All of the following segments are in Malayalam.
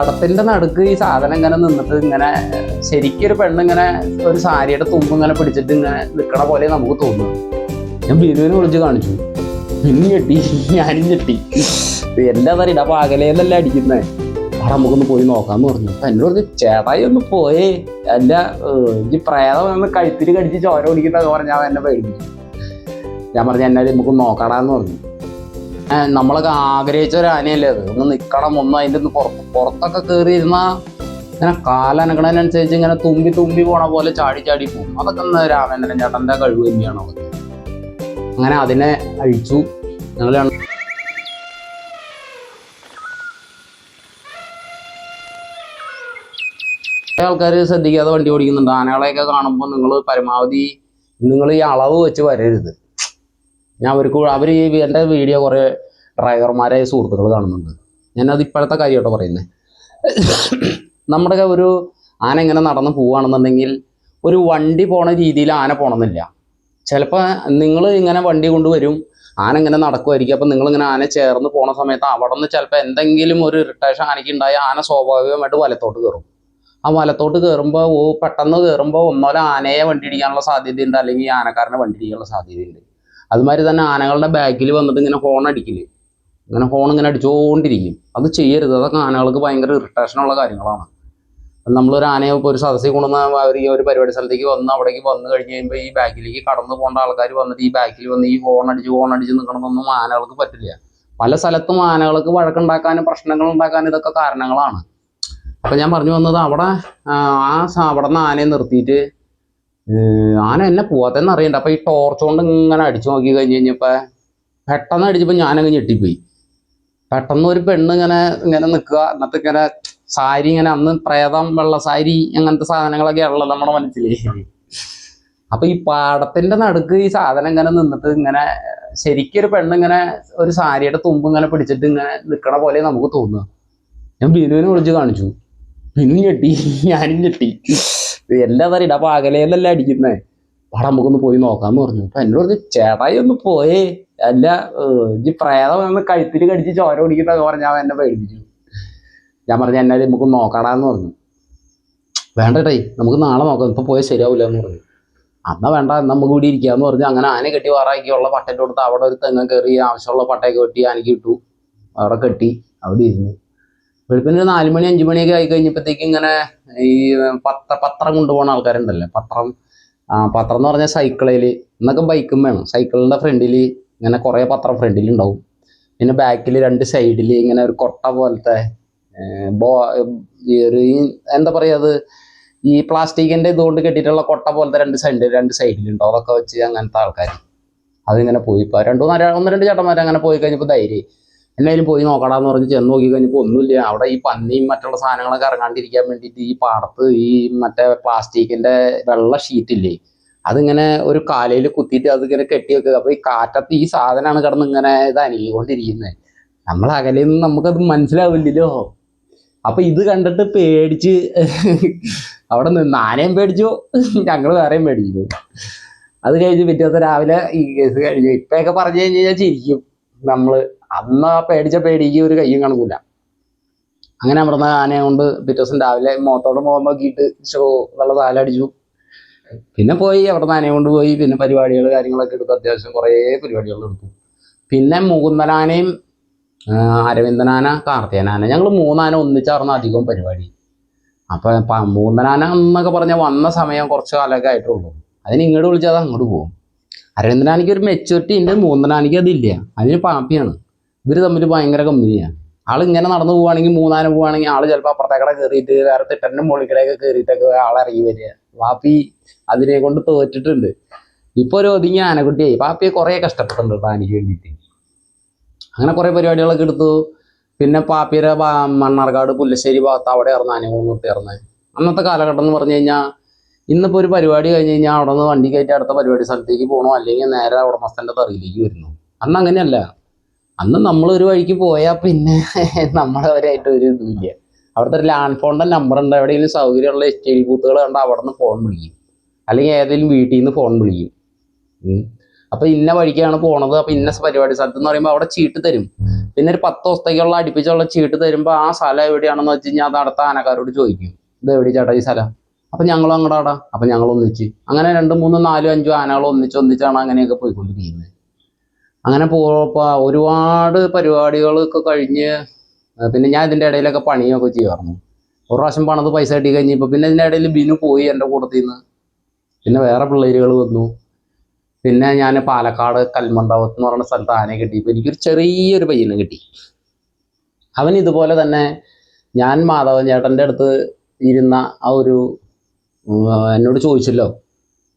പടത്തിന്റെ നടുക്ക് ഈ സാധനം ഇങ്ങനെ നിന്നിട്ട് ഇങ്ങനെ ശരിക്കൊരു പെണ്ണിങ്ങനെ ഒരു സാരിയുടെ തുമ്പ് ഇങ്ങനെ പിടിച്ചിട്ട് ഇങ്ങനെ നിൽക്കണ പോലെ നമുക്ക് തോന്നുന്നു. ഞാൻ ബിനുവിനെ വിളിച്ച് കാണിച്ചു. ബിന്നു ഞെട്ടി, ഞാനും ഞെട്ടി. എന്താ പറയുക, അപ്പൊ അകലേന്നല്ല അടിക്കുന്നേ, അവിടെ നമുക്കൊന്ന് പോയി നോക്കാന്ന് പറഞ്ഞു. അപ്പൊ എന്നോട് പറഞ്ഞു, ചേട്ടായി ഒന്ന് പോയേ, അല്ല ഈ പ്രേതം ഒന്ന് കഴുത്തിരി കടിച്ച് ചോര ഓടിക്കുന്നതൊക്കെ പറഞ്ഞാൽ എന്നെ പേടിപ്പിച്ചു. ഞാൻ പറഞ്ഞു എന്നാലും നമുക്ക് നോക്കടാന്ന് പറഞ്ഞു. നമ്മളൊക്കെ ആഗ്രഹിച്ച ഒരു ആനയല്ലേ അത്, ഒന്ന് നിൽക്കണം, ഒന്ന് അതിൻ്റെ ഒന്ന് പുറത്തൊക്കെ കയറി ഇരുന്നാൽ ഇങ്ങനെ കാലനക്കണതിനനുസരിച്ച് ഇങ്ങനെ തുമ്പി തുമ്പി പോണ പോലെ ചാടി ചാടി പോകും. അതൊക്കെ ഒന്ന് രാമേന്ദ്രൻ ചേട്ടൻ്റെ കഴിവ് തന്നെയാണോ? അങ്ങനെ അതിനെ അഴിച്ചു. ഞങ്ങൾ ആൾക്കാർ ശ്രദ്ധിക്കാതെ വണ്ടി ഓടിക്കുന്നുണ്ട്. ആനകളെയൊക്കെ കാണുമ്പോൾ നിങ്ങൾ പരമാവധി നിങ്ങൾ ഈ അളവ് വെച്ച് വരരുത്. ഞാൻ അവർ എൻ്റെ വീഡിയോ കുറേ ഡ്രൈവർമാരെ സുഹൃത്തുക്കൾ കാണുന്നുണ്ട്. ഞാനത് ഇപ്പോഴത്തെ കാര്യമായിട്ടോ പറയുന്നത്. നമ്മുടെ ഒരു ആന ഇങ്ങനെ നടന്ന് പോവുകയാണെന്നുണ്ടെങ്കിൽ ഒരു വണ്ടി പോണ രീതിയിൽ ആന പോകണമെന്നില്ല. ചിലപ്പോൾ നിങ്ങൾ ഇങ്ങനെ വണ്ടി കൊണ്ടുവരും, ആന ഇങ്ങനെ നടക്കുമായിരിക്കും. അപ്പം നിങ്ങളിങ്ങനെ ആന ചേർന്ന് പോണ സമയത്ത് അവിടെ നിന്ന് ചിലപ്പോൾ എന്തെങ്കിലും ഒരു ഇറിറ്റേഷൻ ആനയ്ക്ക് ഉണ്ടായ ആന സ്വാഭാവികമായിട്ട് വലത്തോട്ട് കയറും. ആ വലത്തോട്ട് കയറുമ്പോൾ പെട്ടെന്ന് കയറുമ്പോൾ ഒന്നോലെ ആനയെ വണ്ടി ഇടിക്കാനുള്ള സാധ്യതയുണ്ട്, അല്ലെങ്കിൽ ആനക്കാരനെ വണ്ടി ഇടിക്കാനുള്ള സാധ്യതയുണ്ട്. അതുമാതിരി തന്നെ ആനകളുടെ ബാക്കിൽ വന്നിട്ട് ഇങ്ങനെ ഹോൺ അടിക്കില്ലേ, ഇങ്ങനെ ഹോൺ ഇങ്ങനെ അടിച്ചുകൊണ്ടിരിക്കും. അത് ചെയ്യരുത്. അതൊക്കെ ആനകൾക്ക് ഭയങ്കര ഇറിറ്റേഷനുള്ള കാര്യങ്ങളാണ്. നമ്മളൊരു ആനയെ ഇപ്പോൾ ഒരു സദസ്സിൽ കൊണ്ടുവന്ന് അവർ ഈ ഒരു പരിപാടി സ്ഥലത്തേക്ക് വന്ന് അവിടേക്ക് വന്നു കഴിഞ്ഞ് കഴിയുമ്പോൾ ഈ ബാക്കിലേക്ക് കടന്നു പോകേണ്ട ആൾക്കാർ വന്നിട്ട് ഈ ബാക്കിൽ വന്ന് ഈ ഹോൺ അടിച്ച് നിൽക്കണമെന്നൊന്നും ആനകൾക്ക് പറ്റില്ല. പല സ്ഥലത്തും ആനകൾക്ക് വഴക്കുണ്ടാക്കാനും പ്രശ്നങ്ങൾ ഉണ്ടാക്കാനും ഇതൊക്കെ കാരണങ്ങളാണ്. അപ്പം ഞാൻ പറഞ്ഞു വന്നത്, അവിടെ നിന്ന് ആനയെ നിർത്തിയിട്ട് ആന എന്നെ പോവാത്തെന്ന് അറിയണ്ട. അപ്പം ഈ ടോർച്ച് കൊണ്ട് ഇങ്ങനെ അടിച്ചു നോക്കി കഴിഞ്ഞ് കഴിഞ്ഞപ്പോൾ പെട്ടെന്ന് അടിച്ചപ്പോൾ ഞാനങ്ങ് ഞെട്ടിപ്പോയി. പെട്ടെന്ന് ഒരു പെണ്ണ് ഇങ്ങനെ നിൽക്കുക, എന്നിട്ട് ഇങ്ങനെ സാരി ഇങ്ങനെ, അന്ന് പ്രേതം വെള്ള സാരി അങ്ങനത്തെ സാധനങ്ങളൊക്കെ ഉള്ളത് നമ്മുടെ മനസ്സിലേ. അപ്പൊ ഈ പാടത്തിന്റെ നടുക്ക് ഈ സാധനം ഇങ്ങനെ നിന്നിട്ട് ഇങ്ങനെ ശരിക്കൊരു പെണ്ണിങ്ങനെ ഒരു സാരിയുടെ തുമ്പ് ഇങ്ങനെ പിടിച്ചിട്ട് ഇങ്ങനെ നിൽക്കണ പോലെ നമുക്ക് തോന്നുക. ഞാൻ ബിനുവിനെ വിളിച്ച് കാണിച്ചു. ബിനു ഞെട്ടി, ഞാനും ഞെട്ടി. എല്ലാ തരം അപ്പൊ അകലേന്നല്ല അടിക്കുന്നേ, അവിടെ നമുക്കൊന്ന് പോയി നോക്കാന്ന് പറഞ്ഞു. അപ്പൊ എന്നോട് പറഞ്ഞു, ചേട്ടായി ഒന്ന് പോയേ, അല്ല ഈ പ്രേതം ഒന്ന് കഴുത്തിരി കടിച്ച് ചോര ഓടിക്കുന്നതൊക്കെ പറഞ്ഞാൽ എന്നെ പേടിപ്പിച്ചു. ഞാൻ പറഞ്ഞു എന്നാലും നമുക്ക് നോക്കടാന്ന് പറഞ്ഞു. വേണ്ടട്ടേ, നമുക്ക് നാളെ നോക്കാം, ഇപ്പൊ പോയാൽ ശരിയാവില്ല എന്ന് പറഞ്ഞു. എന്നാ വേണ്ട, നമുക്ക് കൂടി ഇരിക്കാന്ന് പറഞ്ഞു. അങ്ങനെ ആന കെട്ടി വാറാക്കിയുള്ള പട്ടേറ്റ് കൊടുത്ത് അവിടെ ഒരു തെങ്ങ കയറി ആവശ്യമുള്ള പട്ടയൊക്കെ വെട്ടി ആനയ്ക്ക് ഇട്ടു. അവിടെ കെട്ടി അവിടെ ഇരുന്നു. വെളുപ്പിന് ഒരു 4 മണി 5 മണിയൊക്കെ ആയി കഴിഞ്ഞപ്പോഴത്തേക്ക് ഇങ്ങനെ ഈ പത്രം കൊണ്ടുപോകുന്ന ആൾക്കാരുണ്ടല്ലോ, പത്രം എന്ന് പറഞ്ഞാൽ സൈക്കിളിൽ, ഇന്നൊക്കെ ബൈക്കും വേണം. സൈക്കിളിൻ്റെ ഫ്രണ്ടിൽ ഇങ്ങനെ കുറേ പത്രം ഫ്രണ്ടിൽ ഉണ്ടാവും. പിന്നെ ബാക്കിൽ 2 സൈഡിൽ ഇങ്ങനെ ഒരു കൊട്ട പോലത്തെ എന്താ പറയുക, അത് ഈ പ്ലാസ്റ്റിക്കിൻ്റെ ഇതുകൊണ്ട് കെട്ടിയിട്ടുള്ള കൊട്ട പോലത്തെ 2 സൈഡിലുണ്ടോ, അതൊക്കെ വെച്ച് അങ്ങനത്തെ ആൾക്കാർ അതിങ്ങനെ പോയി. ഇപ്പോൾ 1-2 ചേട്ടന്മാർ അങ്ങനെ പോയി കഴിഞ്ഞപ്പോൾ ധൈര്യം എന്നാലും പോയി നോക്കടാന്ന് പറഞ്ഞ് ചെന്ന് നോക്കി കഴിഞ്ഞപ്പോൾ ഒന്നുമില്ല. അവിടെ ഈ പന്നിയും മറ്റുള്ള സാധനങ്ങളൊക്കെ ഇറങ്ങാണ്ടിരിക്കാൻ വേണ്ടിയിട്ട് ഈ പാടത്ത് ഈ മറ്റേ പ്ലാസ്റ്റിക്കിൻ്റെ വെള്ള ഷീറ്റില്ലേ, അതിങ്ങനെ ഒരു കാലയിൽ കുത്തിയിട്ട് അതിങ്ങനെ കെട്ടി വെക്കുക. അപ്പോൾ ഈ കാറ്റത്ത് ഈ സാധനമാണ് കിടന്ന് ഇങ്ങനെ ഇത് അനങ്ങിക്കൊണ്ടിരിക്കുന്നത്. നമ്മൾ അകലിൽ നിന്ന് നമുക്കത് മനസ്സിലാവില്ലല്ലോ. അപ്പൊ ഇത് കണ്ടിട്ട് പേടിച്ച് അവിടെ നിന്ന് ആനയും പേടിച്ചു, ഞങ്ങൾ വേറെയും പേടിച്ചു. അത് കഴിഞ്ഞ് പിറ്റേ ദിവസം രാവിലെ ഈ കേസ് കഴിഞ്ഞു. ഇപ്പൊക്കെ പറഞ്ഞു കഴിഞ്ഞാൽ ചിരിക്കും നമ്മള്. അന്ന് ആ പേടിച്ച പേടിക്ക് ഒരു കയ്യും കണക്കൂല. അങ്ങനെ അമർന്ന ആനയെ കൊണ്ട് പിറ്റേ ദിവസം രാവിലെ മുഖത്തോട് മുഖം നോക്കിയിട്ട് നല്ല താലടിച്ചു. പിന്നെ പോയി അവിടെ നിന്ന് ആനയെ കൊണ്ട് പോയി. പിന്നെ പരിപാടികൾ കാര്യങ്ങളൊക്കെ എടുത്തു. അത്യാവശ്യം കുറേ പരിപാടികൾ എടുത്തു. പിന്നെ മുകുന്ദനാനയും അരവിന്ദനാന, കാർത്തികനാന, ഞങ്ങൾ 3 ആന ഒന്നിച്ചാർന്ന അധികവും പരിപാടി. അപ്പം മുകുന്ദനാന എന്നൊക്കെ പറഞ്ഞാൽ വന്ന സമയം കുറച്ച് കാലമൊക്കെ ആയിട്ടുള്ളൂ. അതിന് ഇങ്ങോട്ട് വിളിച്ചാൽ അത് അങ്ങോട്ട് പോകും. അരവിന്ദനാനയ്ക്ക് ഒരു മെച്യൂരിറ്റി ഉണ്ട്, മുകുന്ദനാനയ്ക്ക് അതില്ല. അതിന് പാപ്പിയാണ്. ഇവർ തമ്മിൽ ഭയങ്കര കമ്പനിയാണ്. ആളിങ്ങനെ നടന്നു പോവുകയാണെങ്കിൽ 3 ആന പോവുകയാണെങ്കിൽ ആൾ ചിലപ്പോൾ അപ്പുറത്തേക്കടെ കയറിയിട്ട് വേറെ തിട്ടൻ്റെ മുകളിക്കടെയൊക്കെ കയറിയിട്ടൊക്കെ ആളിറങ്ങി വരിക. പാപ്പി അതിനെ കൊണ്ട് തോറ്റിട്ടുണ്ട്. ഇപ്പോൾ ഒരു ഒതുങ്ങിയ ആനക്കുട്ടിയായി. പാപ്പിയെ കുറേ കഷ്ടപ്പെട്ടിട്ടുണ്ട് ആനയ്ക്ക് വേണ്ടിയിട്ട്. അങ്ങനെ കുറേ പരിപാടികളൊക്കെ എടുത്തു. പിന്നെ പാപ്പിയുടെ മണ്ണാർക്കാട് പുല്ലശ്ശേരി ഭാഗത്ത് അവിടെ ഇറന്ന് ആനയെ കൊണ്ട് നിർത്തിയിറന്ന്. അന്നത്തെ കാലഘട്ടം എന്ന് പറഞ്ഞു കഴിഞ്ഞാൽ ഇന്നിപ്പോൾ ഒരു പരിപാടി കഴിഞ്ഞ് കഴിഞ്ഞാൽ അവിടെ നിന്ന് വണ്ടി കയറ്റി അടുത്ത പരിപാടി സ്ഥലത്തേക്ക് പോകണോ, അല്ലെങ്കിൽ നേരെ ഉടമസ്ഥൻ്റെ തറയിലേക്ക് വരുന്നു. അന്ന് അങ്ങനെയല്ല. അന്ന് നമ്മളൊരു വഴിക്ക് പോയാൽ പിന്നെ നമ്മളവരായിട്ട് ഒരു ഇതുമില്ല. അവിടുത്തെ ഒരു ലാൻഡ് ഫോണിൻ്റെ നമ്പർ ഉണ്ട്. എവിടെയെങ്കിലും സൗകര്യമുള്ള STD ബൂത്തുകൾ കണ്ടാൽ അവിടെ നിന്ന് ഫോൺ വിളിക്കും, അല്ലെങ്കിൽ ഏതെങ്കിലും വീട്ടിൽ നിന്ന് ഫോൺ വിളിക്കും. അപ്പോൾ ഇന്ന വഴിക്കാണ് പോണത്, അപ്പോൾ ഇന്ന പരിപാടി സ്ഥലത്ത് എന്ന് പറയുമ്പോൾ അവിടെ ചീട്ട് തരും. പിന്നെ ഒരു 10 ദിവസത്തേക്കുള്ള അടുപ്പിച്ചുള്ള ചീട്ട് തരുമ്പോൾ ആ സ്ഥലം എവിടെയാണെന്ന് വെച്ച് കഴിഞ്ഞാൽ അത് അടുത്ത ആനക്കാരോട് ചോദിക്കും, ഇത് എവിടെ ചേട്ടാ ഈ സ്ഥലം. അപ്പം ഞങ്ങളും അങ്ങോട്ട് ആടാ. അപ്പം ഞങ്ങൾ ഒന്നിച്ച് അങ്ങനെ 2, 3, 4, 5 ആനകൾ ഒന്നിച്ചാണ് അങ്ങനെയൊക്കെ പോയിക്കൊണ്ടിരിക്കുന്നത്. അങ്ങനെ ഒരുപാട് പരിപാടികളൊക്കെ കഴിഞ്ഞ് പിന്നെ ഞാൻ ഇതിൻ്റെ ഇടയിലൊക്കെ പണിയൊക്കെ ചെയ്യാറുണ്ട്. ഒരു പ്രാവശ്യം പണത് പൈസ കിട്ടി കഴിഞ്ഞപ്പോൾ പിന്നെ ഇതിൻ്റെ ഇടയിൽ ബിനു പോയി എൻ്റെ കൂട്ടത്തിൽ നിന്ന്. പിന്നെ വേറെ പിള്ളേരുകൾ വന്നു. പിന്നെ ഞാൻ പാലക്കാട് കൽമണ്ഡപത്ത് എന്ന് പറയുന്ന സ്ഥലത്ത് ആനയെ കിട്ടിയപ്പോൾ എനിക്കൊരു ചെറിയൊരു പയ്യനെ കിട്ടി. അവൻ ഇതുപോലെ തന്നെ ഞാൻ മാധവൻ ചേട്ടൻ്റെ അടുത്ത് ഇരുന്ന ആ ഒരു എന്നോട് ചോദിച്ചല്ലോ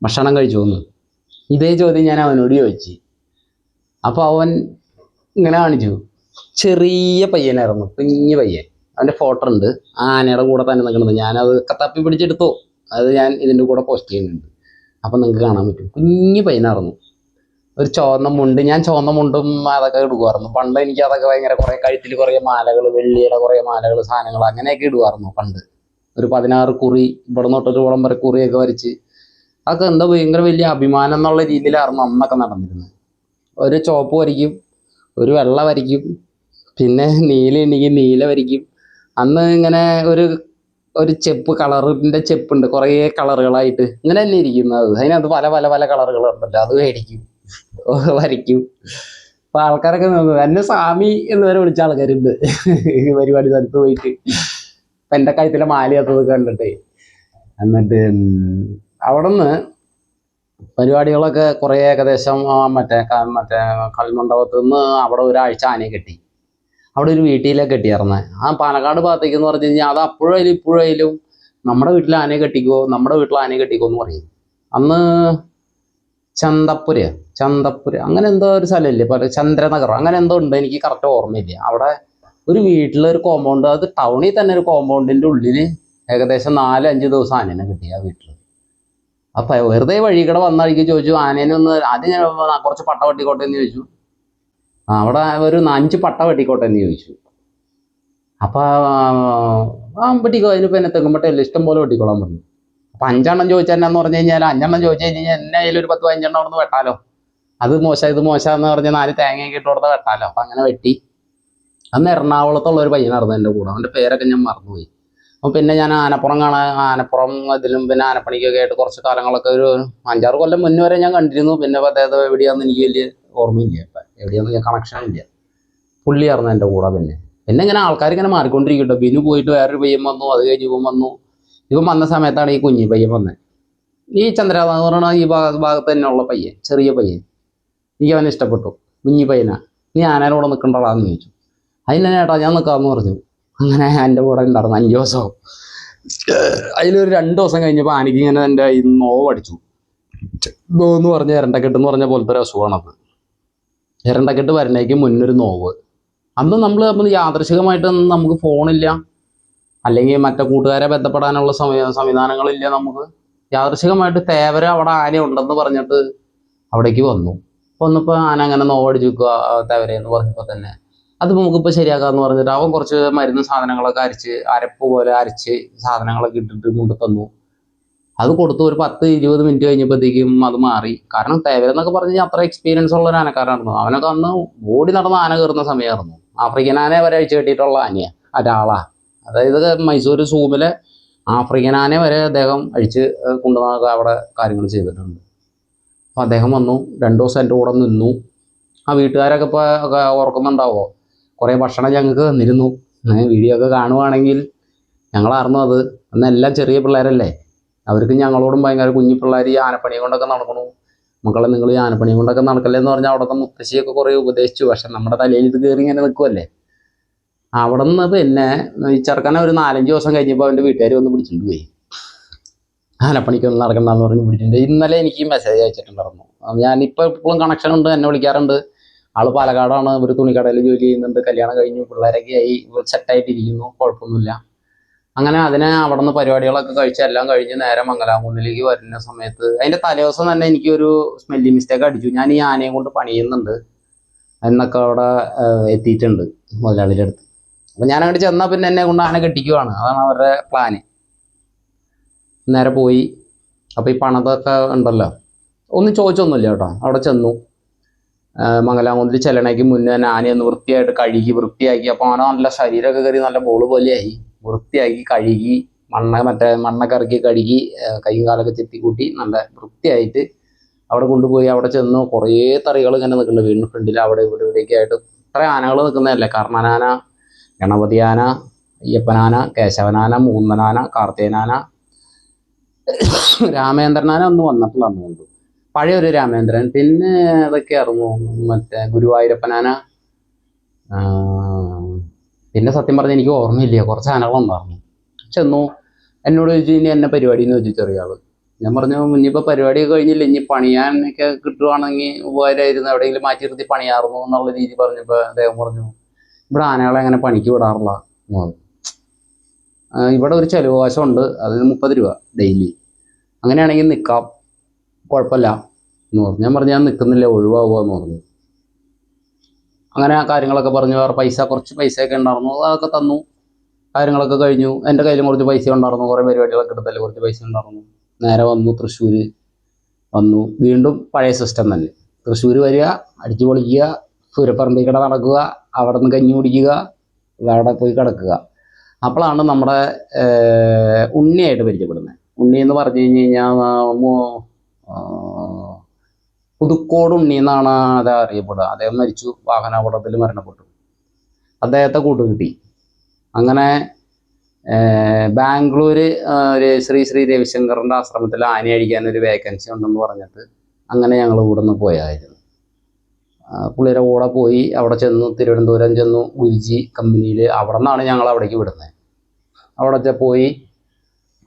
ഭക്ഷണം കഴിച്ചോന്ന്, ഇതേ ചോദ്യം ഞാൻ അവനോട് ചോദിച്ചു. അപ്പോൾ അവൻ ഇങ്ങനെ കാണിച്ചു. ചെറിയ പയ്യനായിരുന്നു, കുഞ്ഞു പയ്യൻ. അവൻ്റെ ഫോട്ടോ ഉണ്ട് ആനയുടെ കൂടെ തന്നെ നിൽക്കുന്നത്. ഞാനത് തപ്പി പിടിച്ചെടുത്തു. അത് ഞാൻ ഇതിൻ്റെ കൂടെ പോസ്റ്റ് ചെയ്യുന്നുണ്ട്, അപ്പം നിങ്ങൾക്ക് കാണാൻ പറ്റും. കുഞ്ഞു പയ്യനായിരുന്നു, ഒരു ചുവന്ന മുണ്ട്. ഞാൻ ചുവന്ന മുണ്ടും അതൊക്കെ ഇടുമായിരുന്നു പണ്ട്. എനിക്ക് അതൊക്കെ ഭയങ്കര കുറേ കഴുത്തിൽ കുറേ മാലകൾ, വെള്ളിയുടെ കുറേ മാലകൾ, സാധനങ്ങൾ അങ്ങനെയൊക്കെ ഇടുമായിരുന്നു പണ്ട്. ഒരു 16 കുറി ഇവിടെ നിന്നൊട്ടൊരു കുളം വരെ കുറിയൊക്കെ വരച്ച് അതൊക്കെ എന്താ ഭയങ്കര വലിയ അഭിമാനം എന്നുള്ള രീതിയിലായിരുന്നു അന്നൊക്കെ നടന്നിരുന്നത്. ഒരു ചുവപ്പ് വരയ്ക്കും, ഒരു വെള്ള വരയ്ക്കും, പിന്നെ നീല ഉണ്ടെങ്കിൽ നീല വരയ്ക്കും. അന്ന് ഇങ്ങനെ ഒരു ചെപ്പ് കളറിൻ്റെ ചെപ്പുണ്ട്, കുറേ കളറുകളായിട്ട് ഇങ്ങനെ തന്നെ ഇരിക്കുന്നത്. അതിനകത്ത് പല പല പല കളറുകളുണ്ടല്ലോ, അത് മേടിക്കും, വരയ്ക്കും. അപ്പോൾ ആൾക്കാരൊക്കെ എന്നെ സ്വാമി എന്ന് വരെ വിളിച്ച ആൾക്കാരുണ്ട് പരിപാടി സ്ഥലത്ത് പോയിട്ട്. അപ്പം എൻ്റെ കഴുത്തിലെ മാലയത്തത് കണ്ടിട്ടേ. എന്നിട്ട് അവിടെ നിന്ന് പരിപാടികളൊക്കെ കുറേ ഏകദേശം മറ്റേ കൽമണ്ഡപത്ത് നിന്ന് അവിടെ ഒരാഴ്ച ആനയെ കെട്ടി. അവിടെ ഒരു വീട്ടിലേക്ക് കെട്ടിയിറങ്ങാൻ. ആ പാലക്കാട് ഭാഗത്തേക്ക് എന്ന് പറഞ്ഞു കഴിഞ്ഞാൽ അത് അപ്പോഴായാലും ഇപ്പോഴായാലും നമ്മുടെ വീട്ടിൽ ആനയെ കെട്ടിക്കോ എന്ന് പറയും. അന്ന് ചന്തപ്പുര അങ്ങനെ എന്തോ ഒരു സ്ഥലമില്ലേ, പോലെ ചന്ദ്രനഗർ അങ്ങനെ എന്തോ ഉണ്ട്, എനിക്ക് കറക്റ്റ് ഓർമ്മയില്ല. അവിടെ ഒരു വീട്ടിലൊരു കോമ്പൗണ്ട്, അത് ടൗണിൽ തന്നെ ഒരു കോമ്പൗണ്ടിൻ്റെ ഉള്ളിൽ ഏകദേശം 4-5 ദിവസം ആനേനെ കിട്ടി ആ വീട്ടിൽ. അപ്പം വെറുതെ വഴിക്കടെ വന്നഴിക്ക് ചോദിച്ചു ആനേനെ ഒന്ന്. ആദ്യം ഞാൻ കുറച്ച് പട്ട വെട്ടിക്കോട്ടെ എന്ന് ചോദിച്ചു. അവിടെ ഒരു 5 പട്ട വെട്ടിക്കോട്ടെ എന്ന് ചോദിച്ചു. അപ്പം വെട്ടിക്കോ, അതിനിപ്പോൾ എന്നെ തെങ്ങുമ്പട്ടയല്ലേ, ഇഷ്ടം പോലെ വെട്ടിക്കോളാൻ പറഞ്ഞു. അപ്പം 5 ചോദിച്ചാൽ എന്നാന്ന് പറഞ്ഞു കഴിഞ്ഞാൽ 5 ചോദിച്ചു കഴിഞ്ഞാൽ എന്നെ അതിൽ ഒരു 10-15 അവിടെ നിന്ന് വെട്ടാലോ. അത് മോശം ഇത് മോശമെന്ന് പറഞ്ഞ് 4 തേങ്ങയൊക്കെ ഇട്ട് കൊടുത്താൽ വെട്ടാലോ. അപ്പം അങ്ങനെ വെട്ടി. അന്ന് എറണാകുളത്തുള്ള ഒരു പയ്യനായിരുന്നു എൻ്റെ കൂടെ, അവൻ്റെ പേരൊക്കെ ഞാൻ മറന്നുപോയി. അപ്പം പിന്നെ ഞാൻ ആനപ്പുറം ഇതിലും പിന്നെ ആനപ്പണിക്കൊക്കെ ആയിട്ട് കുറച്ച് കാലങ്ങളൊക്കെ ഒരു 5-6 കൊല്ലം മുന്നേ വരെ ഞാൻ കണ്ടിരുന്നു. പിന്നെ അദ്ദേഹം എവിടെയാണെന്ന് എനിക്ക് വലിയ ഓർമ്മയില്ല, ഇപ്പം എവിടെയാണെന്ന് കണക്ഷൻ ഇല്ല. പുള്ളിയായിരുന്നു എൻ്റെ കൂടെ. പിന്നെ ഇങ്ങനെ ആൾക്കാർ മാറിക്കൊണ്ടിരിക്കട്ടോ. ബിനു പോയിട്ട് വേറൊരു പയ്യൻ വന്നു, അത് കഴിഞ്ഞ് ഇവൻ വന്ന സമയത്താണ് ഈ കുഞ്ഞി പയ്യൻ വന്നത്. ഈ ചന്ദ്രനാഥ എന്ന് പറയുന്ന ഈ ഭാഗത്ത് തന്നെയുള്ള പയ്യൻ, ചെറിയ പയ്യൻ. എനിക്ക് അവനെ ഇഷ്ടപ്പെട്ടു. കുഞ്ഞി പയ്യനാ, നീ ആനയുടെ കൂടെ നിൽക്കണ്ടടാന്ന് ചോദിച്ചു. അതിനെ ചേട്ടാ ഞാൻ നിൽക്കാമെന്ന് പറഞ്ഞു. അങ്ങനെ എൻ്റെ കൂടെ ഉണ്ടായിരുന്നു 5 ദിവസം. അതിലൊരു 2 ദിവസം കഴിഞ്ഞപ്പോൾ ആനയ്ക്ക് ഇങ്ങനെ എൻ്റെ ഈ നോവ് അടിച്ചു. നോവെന്ന് പറഞ്ഞാൽ ഇരണ്ടക്കെട്ടെന്ന് പറഞ്ഞ പോലത്തെ ഒരു അസുഖമാണത്. ഇരണ്ടക്കെട്ട് വരണേക്ക് മുന്നൊരു നോവ്. അന്ന് നമ്മൾ യാദൃശികമായിട്ട് നമുക്ക് ഫോണില്ല, അല്ലെങ്കിൽ മറ്റേ കൂട്ടുകാരെ ബന്ധപ്പെടാനുള്ള സംവിധാനങ്ങളില്ല. നമുക്ക് യാദൃശികമായിട്ട് തേവര അവിടെ ആന ഉണ്ടെന്ന് പറഞ്ഞിട്ട് അവിടേക്ക് വന്നു. വന്നപ്പോൾ ആന അങ്ങനെ നോവടിച്ചു നിൽക്കുക തേവരയെന്ന് പറഞ്ഞപ്പോൾ തന്നെ അത് നമുക്കിപ്പോൾ ശരിയാക്കാമെന്ന് പറഞ്ഞിട്ട് അവൻ കുറച്ച് മരുന്ന് സാധനങ്ങളൊക്കെ അരപ്പ് പോലെ അരച്ച് സാധനങ്ങളൊക്കെ ഇട്ടിട്ട് കൊണ്ട് തന്നു. അത് കൊടുത്തു. ഒരു 10-20 മിനിറ്റ് കഴിഞ്ഞപ്പോഴത്തേക്കും അത് മാറി. കാരണം തേവരെന്നൊക്കെ പറഞ്ഞു കഴിഞ്ഞാൽ അത്ര എക്സ്പീരിയൻസ് ഉള്ള ഒരു ആനക്കാരായിരുന്നു. അവനൊക്കെ അന്ന് ഓടി നടന്ന് ആന കയറുന്ന സമയമായിരുന്നു. ആഫ്രിക്കൻ ആനയെ വരെ അഴിച്ചു കെട്ടിയിട്ടുള്ള ആനയാണ് ഒരാളാ. അതായത് മൈസൂർ സൂമിലെ ആഫ്രിക്കൻ ആനയെ വരെ അദ്ദേഹം അഴിച്ച് കൊണ്ടുവന്നൊക്കെ അവിടെ കാര്യങ്ങൾ ചെയ്തിട്ടുണ്ട്. അപ്പോൾ അദ്ദേഹം വന്നു, 2 ദിവസം എൻ്റെ കൂടെ നിന്നു. ആ വീട്ടുകാരൊക്കെ ഇപ്പോൾ ഓർക്കുന്നുണ്ടാവോ, കുറേ ഭക്ഷണം ഞങ്ങൾക്ക് തന്നിരുന്നു. വീഡിയോ ഒക്കെ കാണുവാണെങ്കിൽ ഞങ്ങളായിരുന്നു അത്. അന്നെല്ലാം ചെറിയ പിള്ളേരല്ലേ, അവർക്ക് ഞങ്ങളോടും ഭയങ്കര കുഞ്ഞു പിള്ളേർ ഈ ആനപ്പണിയെ കൊണ്ടൊക്കെ നടക്കണു. മക്കളെ നിങ്ങൾ ഈ ആനപ്പണിയെ കൊണ്ടൊക്കെ നടക്കല്ലേ എന്ന് പറഞ്ഞാൽ അവിടുത്തെ മുത്തശ്ശിയൊക്കെ കുറേ ഉപദേശിച്ചു. പക്ഷെ നമ്മുടെ തലയിൽ ഇത് കയറി ഇങ്ങനെ നിൽക്കുമല്ലേ. അവിടെ നിന്ന് പിന്നെ ഈ ചെറുക്കനെ ഒരു 4-5 ദിവസം കഴിഞ്ഞപ്പോൾ അവൻ്റെ വീട്ടുകാർ വന്ന് പിടിച്ചിട്ട് പോയി. ആനപ്പണിക്കൊന്നും നടക്കണ്ടെന്ന് പറഞ്ഞ് പിടിച്ചിട്ടുണ്ട്. ഇന്നലെ എനിക്ക് മെസ്സേജ് അയച്ചിട്ടുണ്ടായിരുന്നു. ഞാനിപ്പോൾ ഇപ്പോഴും കണക്ഷൻ ഉണ്ട്, എന്നെ വിളിക്കാറുണ്ട്. ആൾ പാലക്കാടാണ്, ഒരു തുണിക്കടയിൽ ജോലി ചെയ്യുന്നുണ്ട്, കല്യാണം കഴിഞ്ഞു, പിള്ളേരൊക്കെ ആയി, സെറ്റായിട്ടിരിക്കുന്നു, കുഴപ്പമൊന്നുമില്ല. അങ്ങനെ അതിനെ അവിടെ നിന്ന് പരിപാടികളൊക്കെ കഴിച്ച് എല്ലാം കഴിഞ്ഞ് നേരെ മംഗലാംകുന്നിലേക്ക് വരുന്ന സമയത്ത് അതിൻ്റെ തലേദിവസം തന്നെ എനിക്കൊരു സ്മെല്ലി മിസ്റ്റേക്ക് അടിച്ചു. ഞാൻ ഈ ആനയെ കൊണ്ട് പണിയുന്നുണ്ട് എന്നൊക്കെ അവിടെ എത്തിയിട്ടുണ്ട് മുതലാളിയുടെ അടുത്ത്. അപ്പം ഞാൻ അങ്ങോട്ട് ചെന്നാൽ പിന്നെ എന്നെ കൊണ്ട് ആന കെട്ടിക്കുവാണ്. അതാണ് അവരുടെ പ്ലാന്. നേരെ പോയി. അപ്പോൾ ഈ പണതൊക്കെ ഉണ്ടല്ലോ, ഒന്നും ചോദിച്ചൊന്നുമില്ല കേട്ടോ. അവിടെ ചെന്നു. മംഗലാകുന്നിൽ ചെല്ലണയ്ക്ക് മുന്നേ തന്നെ ആനയൊന്ന് വൃത്തിയായിട്ട് കഴുകി വൃത്തിയാക്കി. അപ്പോൾ ആന നല്ല ശരീരമൊക്കെ കയറി നല്ല ബോള് പോലെയായി. വൃത്തിയാക്കി കഴുകി മണ്ണൊക്കെ ഇറക്കി കഴുകി കൈയും കാലൊക്കെ ചെത്തിക്കൂട്ടി നല്ല വൃത്തിയായിട്ട് അവിടെ കൊണ്ടുപോയി. അവിടെ ചെന്ന് കുറേ തറികൾ ഇങ്ങനെ നിൽക്കുന്നുണ്ട് വീടിന് ഫ്രണ്ടിൽ. അവിടെ ഇവിടെയൊക്കെ ആയിട്ട് ഇത്ര ആനകൾ നിൽക്കുന്നതല്ലേ. കർണനാന, ഗണപതി ആന, അയ്യപ്പനാന, കേശവനാന, മൂന്നനാന, കാർത്തികനാന, രാമേന്ദ്രനാന ഒന്നും വന്നിട്ടില്ല എന്നുണ്ട്. പഴയൊരു രാമേന്ദ്രൻ. പിന്നെ അതൊക്കെയായിരുന്നു മറ്റേ ഗുരുവായൂരപ്പനാന. പിന്നെ സത്യം പറഞ്ഞാൽ എനിക്ക് ഓർമ്മയില്ല. കുറച്ച് ആനകളുണ്ടായിരുന്നു. ചെന്നു. എന്നോട് ചോദിച്ചു ഇനി എന്നെ പരിപാടി എന്ന് ചോദിച്ചു ചെറിയ ആള്. ഞാൻ പറഞ്ഞു ഇനിയിപ്പോൾ പരിപാടിയൊക്കെ കഴിഞ്ഞില്ല, ഇനി പണിയാനൊക്കെ കിട്ടുവാണെങ്കിൽ ഉപകാരമായിരുന്നു, എവിടെയെങ്കിലും മാറ്റി നിർത്തി പണിയാറുന്നു എന്നുള്ള രീതി പറഞ്ഞപ്പോൾ അദ്ദേഹം പറഞ്ഞു ഇവിടെ ആനകളെ അങ്ങനെ പണിക്ക് വിടാറില്ല എന്ന് പറഞ്ഞു. ഇവിടെ ഒരു ചെലവ് കാശുണ്ട്, അതിന് 30 രൂപ ഡെയിലി. അങ്ങനെയാണെങ്കിൽ നിൽക്കാം, കുഴപ്പമില്ല എന്ന് പറഞ്ഞു. ഞാൻ പറഞ്ഞു ഞാൻ നിൽക്കുന്നില്ല, ഒഴിവാകുക എന്ന് പറഞ്ഞു. അങ്ങനെ ആ കാര്യങ്ങളൊക്കെ പറഞ്ഞു. വേറെ കുറച്ച് പൈസയൊക്കെ ഉണ്ടായിരുന്നു, അതൊക്കെ തന്നു. കാര്യങ്ങളൊക്കെ കഴിഞ്ഞു. എൻ്റെ കയ്യിലും കുറച്ച് പൈസ ഉണ്ടായിരുന്നു, കുറേ പരിപാടികളൊക്കെ എടുത്തല്ലേ കുറച്ച് പൈസ ഉണ്ടായിരുന്നു. നേരെ വന്നു, തൃശ്ശൂർ വന്നു. വീണ്ടും പഴയ സിസ്റ്റം തന്നെ. തൃശ്ശൂർ വരിക, അടിച്ചു പൊളിക്കുക, സൂര്യപ്പറമ്പിൽ കട നടക്കുക, അവിടെ നിന്ന് കഞ്ഞി കുടിക്കുക, അവിടെ പോയി കിടക്കുക. അപ്പോഴാണ് നമ്മുടെ ഉണ്ണിയായിട്ട് പരിചയപ്പെടുന്നത്. ഉണ്ണി എന്ന് പറഞ്ഞു കഴിഞ്ഞാൽ പുതുക്കോട് ഉണ്ണി എന്നാണ് അത് അറിയപ്പെടുക. അദ്ദേഹം മരിച്ചു, വാഹനാപകടത്തിൽ മരണപ്പെട്ടു. അദ്ദേഹത്തെ കൂട്ടുകിട്ടി. അങ്ങനെ ബാംഗ്ലൂര് ഒരു ശ്രീ രവിശങ്കറിൻ്റെ ആശ്രമത്തിൽ ആന അഴിക്കാൻ ഒരു വേക്കൻസി ഉണ്ടെന്ന് പറഞ്ഞിട്ട് അങ്ങനെ ഞങ്ങൾ ഇവിടെ നിന്ന് പോയായിരുന്നു. പുള്ളിയുടെ കൂടെ പോയി. അവിടെ ചെന്നു, തിരുവനന്തപുരം ചെന്നു, ഗുരുജി കമ്പനിയിൽ. അവിടെ നിന്നാണ് ഞങ്ങൾ അവിടേക്ക് വിടുന്നത്. അവിടെ പോയി.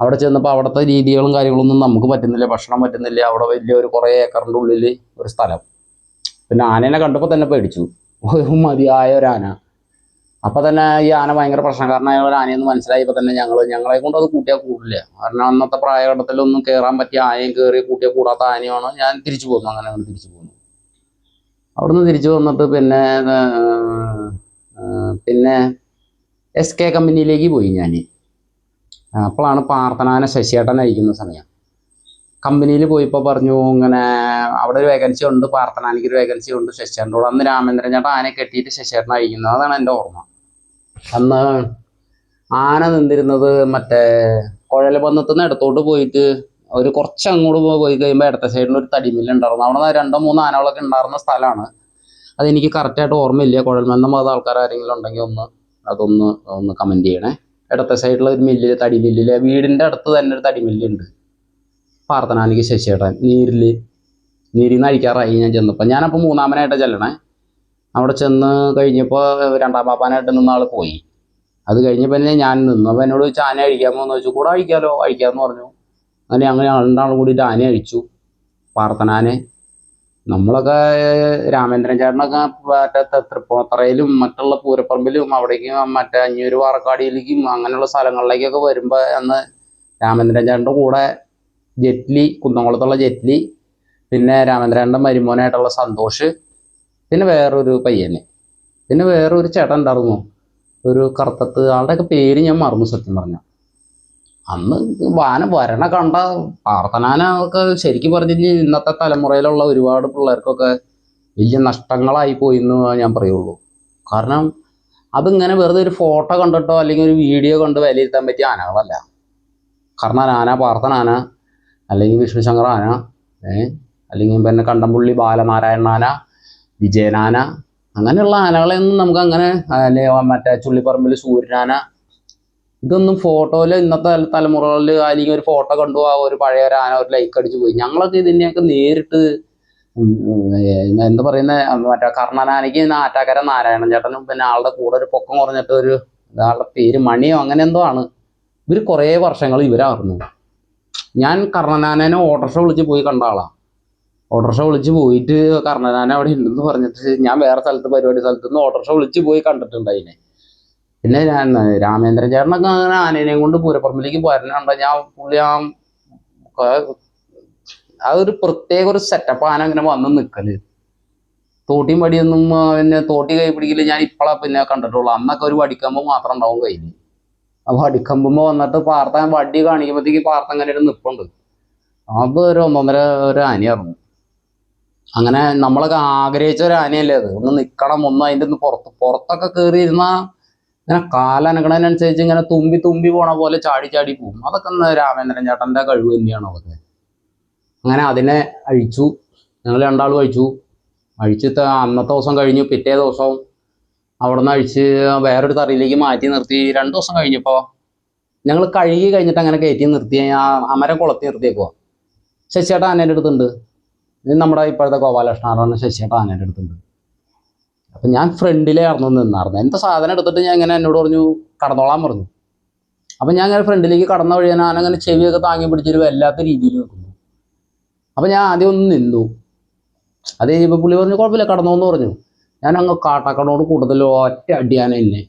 അവിടെ ചെന്നപ്പോൾ അവിടുത്തെ രീതികളും കാര്യങ്ങളൊന്നും നമുക്ക് പറ്റുന്നില്ല, ഭക്ഷണം പറ്റുന്നില്ല. അവിടെ വലിയൊരു കുറേ ഏക്കറിൻ്റെ ഉള്ളിൽ ഒരു സ്ഥലം. പിന്നെ ആനേനെ കണ്ടപ്പോൾ തന്നെ പേടിച്ചു, ഒരു മതിയായ ഒരു ആന. അപ്പം തന്നെ ഈ ആന ഭയങ്കര പ്രശ്നക്കാരനായ ഒരു ആനയെന്ന് മനസ്സിലായപ്പോൾ തന്നെ ഞങ്ങളെ കൊണ്ട് അത് കൂട്ടിയാൽ കൂടില്ല. കാരണം അന്നത്തെ പ്രായഘട്ടത്തിലൊന്നും കയറാൻ പറ്റിയ ആനയും കയറി കൂട്ടിയാൽ കൂടാത്ത ആനയാണ്. ഞാൻ തിരിച്ചു പോന്നു. അങ്ങനെ തിരിച്ചു പോന്നു. അവിടുന്ന് തിരിച്ചു വന്നിട്ട് പിന്നെ SK കമ്പനിയിലേക്ക് പോയി ഞാൻ. അപ്പോഴാണ് പാർത്തനാന ശശിയേട്ടൻ അയക്കുന്ന സമയം. കമ്പനിയിൽ പോയിപ്പോൾ പറഞ്ഞു ഇങ്ങനെ അവിടെ ഒരു വേക്കൻസി ഉണ്ട്, പാർത്തനാനിക്ക് ഒരു വേക്കൻസി ഉണ്ട് ശശിയേട്ടനോട്. അന്ന് രാമേന്ദ്രൻ ചേട്ടൻ ആനയെ കെട്ടിയിട്ട് ശശിയേട്ടൻ അയക്കുന്നത്. അതാണ് എൻ്റെ ഓർമ്മ. അന്ന് ആന നിന്നിരുന്നത് മറ്റേ കുഴൽബന്ധത്തു നിന്ന് ഇടത്തോട്ട് പോയിട്ട് ഒരു കുറച്ച് അങ്ങോട്ട് പോയി കഴിയുമ്പോൾ ഇടത്തെ സൈഡിൽ ഒരു തടിമില്ലുണ്ടായിരുന്നു. അവിടെ 2-3 ആനകളൊക്കെ ഉണ്ടായിരുന്ന സ്ഥലമാണ്. അതെനിക്ക് കറക്റ്റായിട്ട് ഓർമ്മയില്ല. കുഴൽബന്ധം അത് ആൾക്കാർ ആരെങ്കിലും ഉണ്ടെങ്കിൽ ഒന്ന് കമൻറ്റ് ചെയ്യണേ. ഇടത്തെ സൈഡിൽ ഒരു മില്ലിൽ, തടിമില്ലിൽ, വീടിൻ്റെ അടുത്ത് തന്നെ ഒരു തടിമില്ലുണ്ട്. പാർത്തനാനിക്ക് ശശിയേട്ടൻ നീരിൽ നിന്ന് അഴിക്കാറായി. ഞാൻ ചെന്നപ്പോൾ, ഞാനപ്പോൾ 3ാമനായിട്ട് ചെല്ലണേ. അവിടെ ചെന്ന് കഴിഞ്ഞപ്പോൾ 2ാം പാപ്പാനായിട്ട് നിന്ന ആൾ പോയി. അത് കഴിഞ്ഞപ്പോൾ തന്നെ ഞാൻ നിന്നു. അപ്പോൾ എന്നോട് ചോദിച്ചു ആന അഴിക്കാമോ എന്ന് ചോദിച്ചു. കൂടെ അഴിക്കാമെന്ന് പറഞ്ഞു. അങ്ങനെ ഞങ്ങൾ 2 കൂടിയിട്ട് ആന അഴിച്ചു, പാർത്തനാനെ. നമ്മളൊക്കെ രാമേന്ദ്രൻ ചേട്ടനൊക്കെ മറ്റേ തൃപ്പൂണിത്തറയിലും മറ്റുള്ള പൂരപ്പറമ്പിലും അവിടേക്കും മറ്റേ അഞ്ഞൂര് പാറക്കാടിയിലേക്കും അങ്ങനെയുള്ള സ്ഥലങ്ങളിലേക്കൊക്കെ വരുമ്പോൾ അന്ന് രാമേന്ദ്രൻ ചേട്ടൻ്റെ കൂടെ ജെറ്റ്ലി, കുന്നംകുളത്തുള്ള ജെറ്റ്ലി, പിന്നെ രാമേന്ദ്രൻ്റെ മരുമോനായിട്ടുള്ള സന്തോഷ്, പിന്നെ വേറൊരു പയ്യന്, പിന്നെ വേറൊരു ചേട്ടൻ ഉണ്ടായിരുന്നു, ഒരു കറുത്തത്ത്. ആളുടെയൊക്കെ പേര് ഞാൻ മറന്നു സത്യം പറഞ്ഞ. അന്ന് ആന കണ്ട പാർത്തനാന ഒക്കെ ശരിക്കും പറഞ്ഞിട്ട് ഇന്നത്തെ തലമുറയിലുള്ള ഒരുപാട് പിള്ളേർക്കൊക്കെ വലിയ നഷ്ടങ്ങളായി പോയി എന്ന് ഞാൻ പറയുള്ളൂ. കാരണം അതിങ്ങനെ വെറുതെ ഒരു ഫോട്ടോ കണ്ടിട്ടോ അല്ലെങ്കിൽ ഒരു വീഡിയോ കണ്ട് വിലയിരുത്താൻ പറ്റിയ ആനകളല്ല. കർണനാന, പാർത്തനാന, അല്ലെങ്കിൽ വിഷ്ണുശങ്കർ ആന, അല്ലെങ്കിൽ പിന്നെ കണ്ടംപുള്ളി ബാലനാരായണാന, വിജയനാന, അങ്ങനെയുള്ള ആനകളെയൊന്നും നമുക്ക് അങ്ങനെ, അല്ലെങ്കിൽ മറ്റേ ചുള്ളിപ്പറമ്പിൽ സൂര്യനാന, ഇതൊന്നും ഫോട്ടോയിൽ ഇന്നത്തെ തലമുറകളിൽ അല്ലെങ്കിൽ ഒരു ഫോട്ടോ കണ്ടു ആ ഒരു പഴയ ഒരു ആന ഒരു ലൈക്ക് അടിച്ചു പോയി. ഞങ്ങളൊക്കെ ഇതിനെയൊക്കെ നേരിട്ട് എന്താ പറയുന്നത്, മറ്റേ കർണനാനയ്ക്ക് ആറ്റാക്കര നാരായണൻ ചേട്ടനും പിന്നെ ആളുടെ കൂടെ ഒരു പൊക്കം കുറഞ്ഞിട്ട് ആളുടെ പേര് മണിയോ അങ്ങനെ എന്തോ ആണ്. ഇവർ കുറേ വർഷങ്ങൾ ഇവരായിരുന്നു. ഞാൻ കർണനാനനെ ഓട്ടോറിക്ഷ വിളിച്ച് പോയി കണ്ട ആളാണ്. ഓട്ടോറിക്ഷ വിളിച്ച് പോയിട്ട് കർണനാന അവിടെ ഉണ്ടെന്ന് പറഞ്ഞിട്ട് ഞാൻ വേറെ പരിപാടി സ്ഥലത്ത് നിന്ന് ഓട്ടോറിക്ഷ വിളിച്ച് പോയി കണ്ടിട്ടുണ്ട് അതിനെ. പിന്നെ ഞാൻ രാമേന്ദ്രൻ ചേട്ടനൊക്കെ അങ്ങനെ ആനേനെയും കൊണ്ട് പൂരപ്പറമ്പിലേക്ക് പോരുന്നുണ്ട്. പുള്ളി അതൊരു പ്രത്യേക ഒരു സെറ്റപ്പ് ആന അങ്ങനെ വന്ന് നിൽക്കല്. തോട്ടിയും വടിയൊന്നും പിന്നെ തോട്ടി കൈ പിടിക്കല് ഞാൻ ഇപ്പോഴാണ് പിന്നെ കണ്ടിട്ടുള്ളൂ. അന്നൊക്കെ ഒരു വടിക്കമ്പ് മാത്രം ഉണ്ടാവും കയ്യിൽ. അപ്പോൾ വടിക്കമ്പുമ്പോൾ വന്നിട്ട് പാർത്ത വടി കാണിക്കുമ്പോഴത്തേക്ക് പാർത്ത അങ്ങനെ ഒരു നിൽപ്പുണ്ട്. അത് ഒരു 1.5 ഒരു ആനയായിരുന്നു. അങ്ങനെ നമ്മളൊക്കെ ആഗ്രഹിച്ച ഒരു ആനയല്ലേ അത്. ഒന്ന് നിൽക്കണം, ഒന്ന് അതിൻ്റെ ഒന്ന് പുറത്തൊക്കെ കയറി ഇരുന്നാൽ ഇങ്ങനെ കാലനക്കണതിനനുസരിച്ച് ഇങ്ങനെ തുമ്പി തുമ്പി പോണ പോലെ ചാടി ചാടി പോകും. അതൊക്കെ ഒന്ന് രാമേന്ദ്രൻ ചേട്ടൻ്റെ കഴിവ് തന്നെയാണ് അതൊക്കെ. അങ്ങനെ അതിനെ അഴിച്ചു, ഞങ്ങൾ രണ്ടാളും അഴിച്ചിട്ട് അന്നത്തെ ദിവസം കഴിഞ്ഞു. പിറ്റേ ദിവസം അവിടെ നിന്ന് അഴിച്ച് വേറൊരു തറിയിലേക്ക് മാറ്റി നിർത്തി. 2 ദിവസം കഴിഞ്ഞപ്പോൾ ഞങ്ങൾ കഴുകി കഴിഞ്ഞിട്ട് അങ്ങനെ കയറ്റി നിർത്തി. അമരം കുളത്തി നിർത്തിയേക്കുക. ശശിയേട്ടൻ ആനേൻ്റെ അടുത്തുണ്ട്. ഇത് നമ്മുടെ ഇപ്പോഴത്തെ ഗോപാലകൃഷ്ണൻ ശശിയേട്ടൻ ആനേൻ്റെ അടുത്തുണ്ട്. അപ്പം ഞാൻ ഫ്രണ്ടിലേ ആയിരുന്നു നിന്നായിരുന്നു. എൻ്റെ സാധനം എടുത്തിട്ട് ഞാൻ ഇങ്ങനെ എന്നോട് പറഞ്ഞു കടന്നോളാൻ പറഞ്ഞു. അപ്പം ഞാൻ അങ്ങനെ ഫ്രണ്ടിലേക്ക് കടന്ന വഴി ഞാൻ അങ്ങനെ ചെവിയൊക്കെ താങ്ങി പിടിച്ചൊരു വല്ലാത്ത രീതിയിൽ നിൽക്കുന്നു. അപ്പം ഞാൻ ആദ്യം ഒന്ന് നിന്നു. അത് കഴിഞ്ഞപ്പോൾ പുള്ളി പറഞ്ഞു കുഴപ്പമില്ല കടന്നോന്ന് പറഞ്ഞു. ഞാൻ അങ്ങ് കാട്ടാക്കടോട് കൂടുതൽ ഒറ്റ അടിയാനെ എന്നെ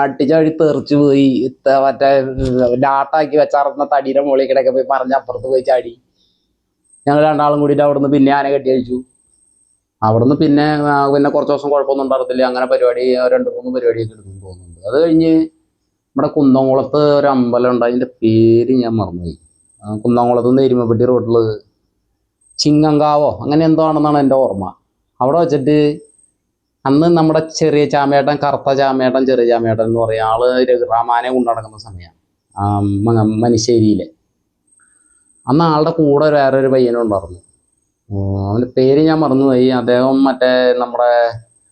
അടിച്ചടി തെറിച്ച് പോയി. മറ്റേ ലാട്ടാക്കി വെച്ചാർന്ന തടിയുടെ മുകളിൽ കിടക്കെ പോയി പറഞ്ഞ് അപ്പുറത്ത് പോയി ചാടി. ഞങ്ങൾ രണ്ടാളും കൂടിയിട്ട് അവിടുന്ന് പിന്നെ ആന കെട്ടി അഴിച്ചു. അവിടുന്ന് പിന്നെ കുറച്ച് ദിവസം കുഴപ്പമൊന്നും ഉണ്ടാകത്തില്ല. അങ്ങനെ പരിപാടി 2-3 പരിപാടിയൊക്കെ എടുക്കും തോന്നുന്നുണ്ട്. അത് കഴിഞ്ഞ് നമ്മുടെ കുന്നംകുളത്ത് ഒരു അമ്പലം ഉണ്ട്. അതിൻ്റെ പേര് ഞാൻ മറന്നുപോയി. കുന്നംകുളത്ത് നിന്ന് എരുമപ്പെട്ടി റോഡിൽ ചിങ്ങങ്കാവോ അങ്ങനെ എന്തോ ആണെന്നാണ് എൻ്റെ ഓർമ്മ. അവിടെ വെച്ചിട്ട് അന്ന് നമ്മുടെ ചെറിയ ചാമേട്ടൻ, കറുത്ത ചാമേട്ടൻ, ചെറിയ ചാമേട്ടൻ എന്ന് പറയും. ആള് രഘുറാമാനെ കൊണ്ടു നടക്കുന്ന സമയമാണ് മനിശ്ശേരിയിലെ. അന്ന് ആളുടെ കൂടെ വേറൊരു പയ്യനുണ്ടായിരുന്നു. അവൻ്റെ പേര് ഞാൻ മറന്നുപോയി. അദ്ദേഹം മറ്റേ നമ്മുടെ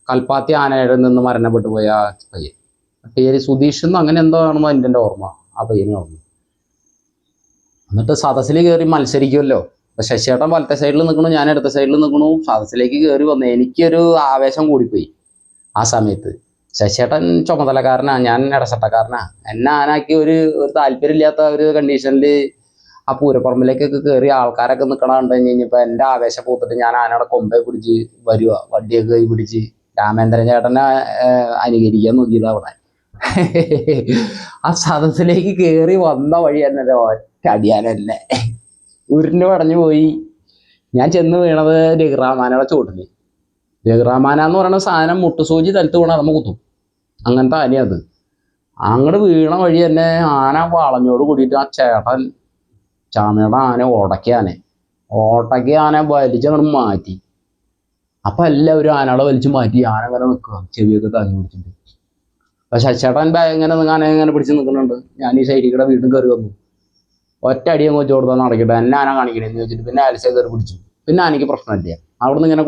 കൽപ്പാത്തി ആനയുടെ നിന്ന് മരണപ്പെട്ടു പോയ പയ്യൻ. പേര് സുധീഷ് എന്ന് അങ്ങനെ എന്തോ ആണെന്നോ എൻ്റെ ഓർമ്മ. ആ പയ്യന് ഓർമ്മ. എന്നിട്ട് സദസ്സിൽ കയറി മത്സരിക്കുമല്ലോ. അപ്പം ശശിയേട്ടൻ വലത്തെ സൈഡിൽ നിൽക്കണു, ഞാൻ ഇടത്തെ സൈഡിൽ നിൽക്കണു. സദസ്സിലേക്ക് കയറി വന്നു. എനിക്കൊരു ആവേശം കൂടിപ്പോയി ആ സമയത്ത്. ശശിയേട്ടൻ ചുമതലക്കാരനാണ്, ഞാൻ ഇടസട്ടക്കാരനാണ്. എന്നെ ആനാക്കി ഒരു താല്പര്യമില്ലാത്ത ഒരു കണ്ടീഷനിൽ ആ പൂരപ്പറമ്പിലേക്കൊക്കെ കയറി ആൾക്കാരൊക്കെ നിൽക്കണ കണ്ടു കഴിഞ്ഞപ്പോൾ എൻ്റെ ആവേശം പൂത്തിട്ട് ഞാൻ ആനയുടെ കൊമ്പെ പിടിച്ച് വരുക, വണ്ടിയൊക്കെ കൈ പിടിച്ച് രാമേന്ദ്രൻ ചേട്ടനെ അനുകരിക്കാൻ നോക്കിയത് അവിടെ. ആ സദസ്സിലേക്ക് കയറി വന്ന വഴി തന്നെ ഒറ്റ അടിയാനല്ലേ ഉരുണ്ട് പടഞ്ഞു പോയി. ഞാൻ ചെന്ന് വീണത് രഘുറാമാനയുടെ ചുവട്ടിൽ. രഘുറാമാന എന്ന് പറയുന്ന സാധനം മുട്ടുസൂചി തലത്ത് വീണാൽ നമ്മൾ കുത്തും. അങ്ങനത്തെ ആനയത്. അങ്ങോട്ട് വീണ വഴി തന്നെ ആന വളഞ്ഞോട് കൂടിയിട്ട് ആ ചേട്ടൻ ചാമയുടെ ആന ഓടക്കിയ ആന വലിച്ചങ്ങോട്ട് മാറ്റി. അപ്പം എല്ലാവരും ആനകളെ വലിച്ചു മാറ്റി. ആന അങ്ങനെ നിൽക്കുക, ചെവിയൊക്കെ താങ്ങി പിടിച്ചിട്ട്. അപ്പം ശശിയേട്ടൻ ഇങ്ങനെ ആന പിടിച്ച് നിൽക്കുന്നുണ്ട്. ഞാൻ ഈ സൈഡിൽ കൂടെ വീണ്ടും കയറി വന്നു. ഒറ്റ അടിയും കൊച്ചു കൊടുത്താൽ നടക്കട്ടെ, എന്നെ ആന കാണിക്കണേന്ന് ചോദിച്ചിട്ട് പിന്നെ ആലസ്യ കയറി പിടിച്ചു. പിന്നെ ആനയ്ക്ക് പ്രശ്നമില്ല. അവിടെ നിന്ന് ഇങ്ങനെ